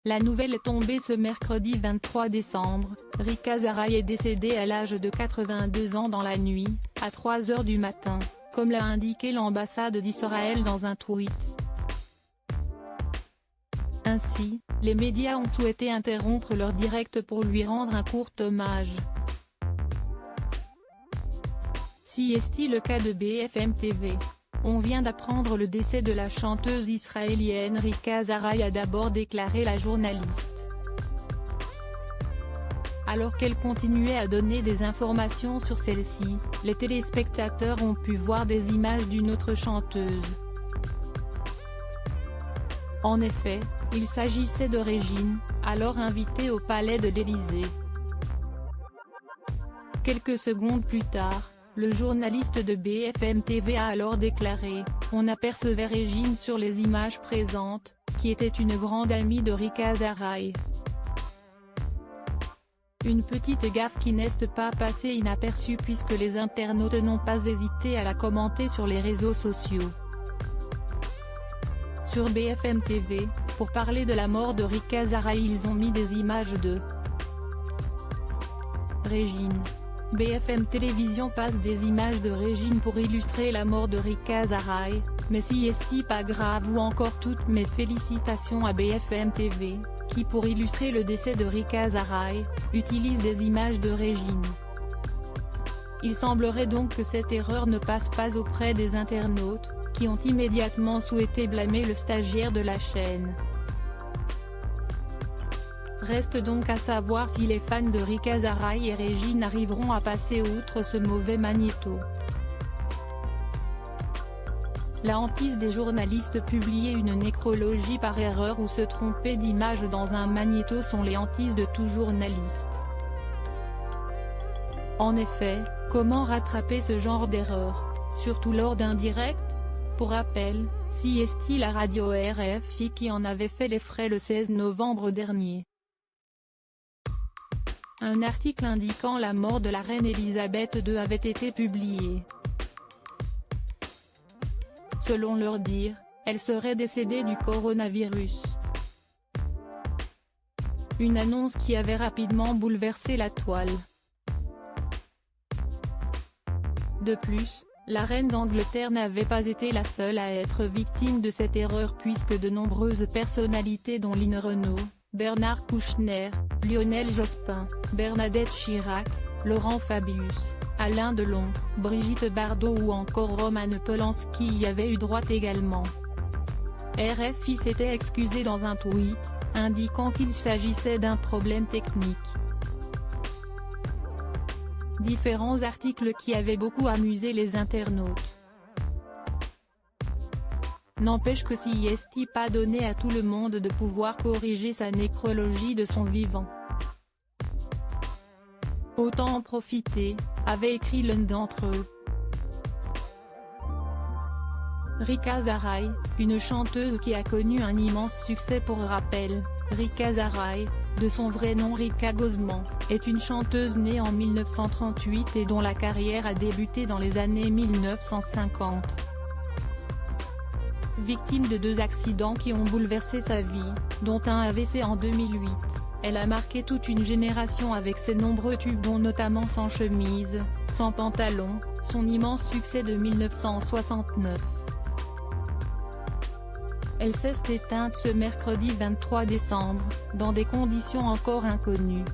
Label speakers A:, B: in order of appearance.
A: La nouvelle est tombée ce mercredi 23 décembre, Rika Zaraï est décédée à l'âge de 82 ans dans la nuit, à 3 h du matin, comme l'a indiqué l'ambassade d'Israël dans un tweet. Ainsi, les médias ont souhaité interrompre leur direct pour lui rendre un court hommage. Si est-il le cas de BFM TV? On vient d'apprendre le décès de la chanteuse israélienne Rika Zaraï, a d'abord déclaré la journaliste. Alors qu'elle continuait à donner des informations sur celle-ci, les téléspectateurs ont pu voir des images d'une autre chanteuse. En effet, il s'agissait de Régine, alors invitée au palais de l'Élysée. Quelques secondes plus tard, le journaliste de BFM TV a alors déclaré « On apercevait Régine sur les images présentes, qui était une grande amie de Rika Zaraï. Une petite gaffe qui n'est pas passée inaperçue puisque les internautes n'ont pas hésité à la commenter sur les réseaux sociaux. » Sur BFM TV, pour parler de la mort de Rika Zaraï, ils ont mis des images de Régine. BFM Télévision passe des images de Régine pour illustrer la mort de Rika Zaraï, mais si est-ce pas grave, ou encore toutes mes félicitations à BFM TV, qui pour illustrer le décès de Rika Zaraï, utilise des images de Régine. Il semblerait donc que cette erreur ne passe pas auprès des internautes, qui ont immédiatement souhaité blâmer le stagiaire de la chaîne. Reste donc à savoir si les fans de Rika Zaraï et Régine arriveront à passer outre ce mauvais magnéto. La hantise des journalistes publier une nécrologie par erreur ou se tromper d'image dans un magnéto sont les hantises de tout journaliste. En effet, comment rattraper ce genre d'erreur, surtout lors d'un direct? Pour rappel, si est la radio RFI qui en avait fait les frais le 16 novembre dernier. Un article indiquant la mort de la reine Elisabeth II avait été publié. Selon leur dire, elle serait décédée du coronavirus. Une annonce qui avait rapidement bouleversé la toile. De plus, la reine d'Angleterre n'avait pas été la seule à être victime de cette erreur puisque de nombreuses personnalités dont Lynn Renault, Bernard Kouchner, Lionel Jospin, Bernadette Chirac, Laurent Fabius, Alain Delon, Brigitte Bardot ou encore Roman Polanski y avaient eu droit également. RFI s'était excusé dans un tweet, indiquant qu'il s'agissait d'un problème technique. Différents articles qui avaient beaucoup amusé les internautes. N'empêche que si est pas donné à tout le monde de pouvoir corriger sa nécrologie de son vivant. Autant en profiter, avait écrit l'un d'entre eux. Rika Zaraï, une chanteuse qui a connu un immense succès. Pour rappel, Rika Zaraï, de son vrai nom Rika Gozman, est une chanteuse née en 1938 et dont la carrière a débuté dans les années 1950. Victime de 2 accidents qui ont bouleversé sa vie, dont un AVC en 2008, elle a marqué toute une génération avec ses nombreux tubes dont notamment Sans chemise, Sans pantalon, son immense succès de 1969. Elle s'est éteinte ce mercredi 23 décembre, dans des conditions encore inconnues.